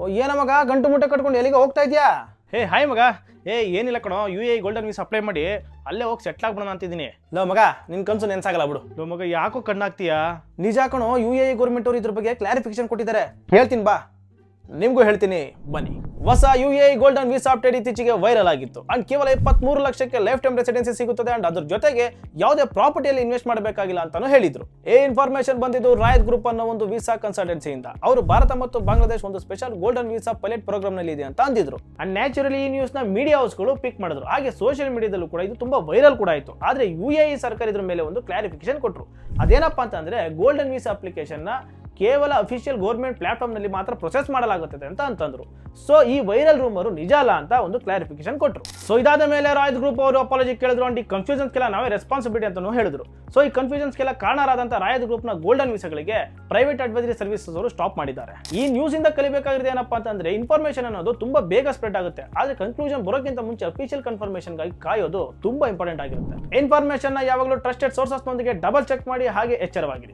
ಏನ ಮಗ ಗಂಟು ಮುಟ್ಟೆ ಕಟ್ಕೊಂಡು ಎಲ್ಲಿಗೆ ಹೋಗ್ತಾ ಇದೆಯಾ? ಹಾಯ್ ಮಗ. ಏನಿಲ್ಲ ಕಣೋ, UAE ಗೋಲ್ಡನ್ ವೀಸಾ ಅಪ್ಲೈ ಮಾಡಿ ಅಲ್ಲೇ ಹೋಗಿ ಸೆಟ್ಲ್ ಆಗ್ಬಿಡೋಣ ಅಂತಿದ್ದೀನಿ. ಲೋ ಮಗ, ನಿನ್ ಕನ್ಸು ನೆನ್ಸಾಗಲ್ಲ ಬಿಡು. ಲೋ ಮಗ, ಯಾಕೋ ಕಣ್ಣಾಗ್ತೀಯಾ? ನಿಜ ಕಣೋ, UAE ಗೌರ್ಮೆಂಟ್ ಅವರು ಇದ್ರ ಬಗ್ಗೆ ಕ್ಲಾರಿಫಿಕೇಶನ್ ಕೊಟ್ಟಿದ್ದಾರೆ. ಹೇಳ್ತೀನಿ ಬಾ, ನಿಮ್ಗೂ ಹೇಳ್ತೀನಿ ಬನ್ನಿ. ಹೊಸ UAE ಗೋಲ್ಡನ್ ವೀಸಾ ಅಪ್ಡೇಟ್ ಇತ್ತೀಚೆಗೆ ವೈರಲ್ ಆಗಿತ್ತು. ಅಂಡ್ ಕೇವಲ 23 ಲಕ್ಷಕ್ಕೆ ಲೈಫ್ ಟೈಮ್ ರೆಸಿಡೆನ್ಸಿ ಸಿಗುತ್ತದೆ. ಅಂಡ್ ಅದ್ರ ಜೊತೆಗೆ ಯಾವುದೇ ಪ್ರಾಪರ್ಟಿಯಲ್ಲಿ ಇನ್ವೆಸ್ಟ್ ಮಾಡಬೇಕಾಗಿಲ್ಲ ಅಂತಾನು ಹೇಳಿದ್ರು. ಇನ್ಫಾರ್ಮೇಶನ್ ಬಂದಿದ್ದು ರಾಯತ್ ಗ್ರೂಪ್ ಅನ್ನೋ ಒಂದು ವೀಸಾ ಕನ್ಸಲ್ಟೆನ್ಸಿಯಿಂದ. ಅವರು ಭಾರತ ಮತ್ತು ಬಾಂಗ್ಲಾದೇಶ ಒಂದು special golden visa pilot programme ನಲ್ಲಿ ಇದೆ ಅಂತ ಅಂದಿದ್ರು. ಅಂಡ್ ನ್ಯಾಚುರಲಿ ಈ ನ್ಯೂಸ್ ನ ಮೀಡಿಯಾ ಹೌಸ್ಗಳು ಪಿಕ್ ಮಾಡಿದ್ರು. ಹಾಗೆ ಸೋಷಿಯಲ್ ಮೀಡಿಯಾದಲ್ಲೂ ಕೂಡ ಇದು ತುಂಬಾ ವೈರಲ್ ಕೂಡ ಆಯಿತು. ಆದ್ರೆ UAE ಸರ್ಕಾರ ಇದ್ರ ಮೇಲೆ ಒಂದು ಕ್ಲಾರಿಫಿಕೇಶನ್ ಕೊಟ್ಟರು. ಅದೇನಪ್ಪಾ ಅಂತಂದ್ರೆ, ಗೋಲ್ಡನ್ ವೀಸಾ ಅಪ್ಲಿಕೇಶನ್ ನ ಕೇವಲ ಅಫಿಷಿಯಲ್ ಗೌರ್ಮೆಂಟ್ ಪ್ಲಾಟ್ಫಾರ್ಮ್ ನಲ್ಲಿ ಮಾತ್ರ ಪ್ರೊಸೆಸ್ ಮಾಡಲಾಗುತ್ತದೆ ಅಂತಂದ್ರು. ಸೊ ಈ ವೈರಲ್ ರೂಮರು ನಿಜ ಅಲ್ಲ ಅಂತ ಒಂದು ಕ್ಲಾರಿಫಿಕೇಶನ್ ಕೊಟ್ಟರು. ಸೊ ಇದಾದ ಮೇಲೆ ರಾಯತ್ ಗ್ರೂಪ್ ಅವರು ಅಪಾಲಜಿ ಕೇಳಿದ್ರು. ಅಂಡ್ ಈ ಕನ್ಫ್ಯೂಷನ್ಸ್ಗೆಲ್ಲ ನಾವೇ ರೆಸ್ಪಾನ್ಸಿಬಿಲಿಟಿ ಅಂತಾನು ಹೇಳಿದ್ರು. ಸೊ ಈ ಕನ್ಫ್ಯೂಷನ್ಸ್ಗೆಲ್ಲ ಕಾರಣರಾದಂತಹ ರಾಯತ್ ಗ್ರೂಪ್ ನ ಗೋಲ್ಡನ್ ವೀಸಾಗಳಿಗೆ ಪ್ರೈವೇಟ್ ಅಡ್ವೈಸರಿ ಸರ್ವಿಸಸ್ ಅವರು ಸ್ಟಾಪ್ ಮಾಡಿದ್ದಾರೆ. ಈ ನ್ಯೂಸ್ ಇಂದ ಕಲಿಬೇಕಾಗಿರೋದು ಏನಪ್ಪಾ ಅಂತಂದ್ರೆ, ಇನ್ಫಾರ್ಮೇಶನ್ ಅನ್ನೋದು ತುಂಬಾ ಬೇಗ ಸ್ಪ್ರೆಡ್ ಆಗುತ್ತೆ. ಆದ್ರೆ ಕನ್ಕ್ಲೂಷನ್ ಬರೋಕ್ಕಿಂತ ಮುಂಚೆ ಅಫಿಷಿಯಲ್ ಕನ್ಫರ್ಮೇಶನ್ ಗಾಗಿ ಕಾಯೋದು ತುಂಬಾ ಇಂಪಾರ್ಟೆಂಟ್ ಆಗಿರುತ್ತೆ. ಇನ್ಫಾರ್ಮೇಶನ್ ನ ಯಾವಾಗಲೂ ಟ್ರಸ್ಟೆಡ್ ಸೋರ್ಸಸ್ ನೊಂದಿಗೆ ಡಬಲ್ ಚೆಕ್ ಮಾಡಿ, ಹಾಗೆ ಎಚ್ಚರವಾಗಿರಿ.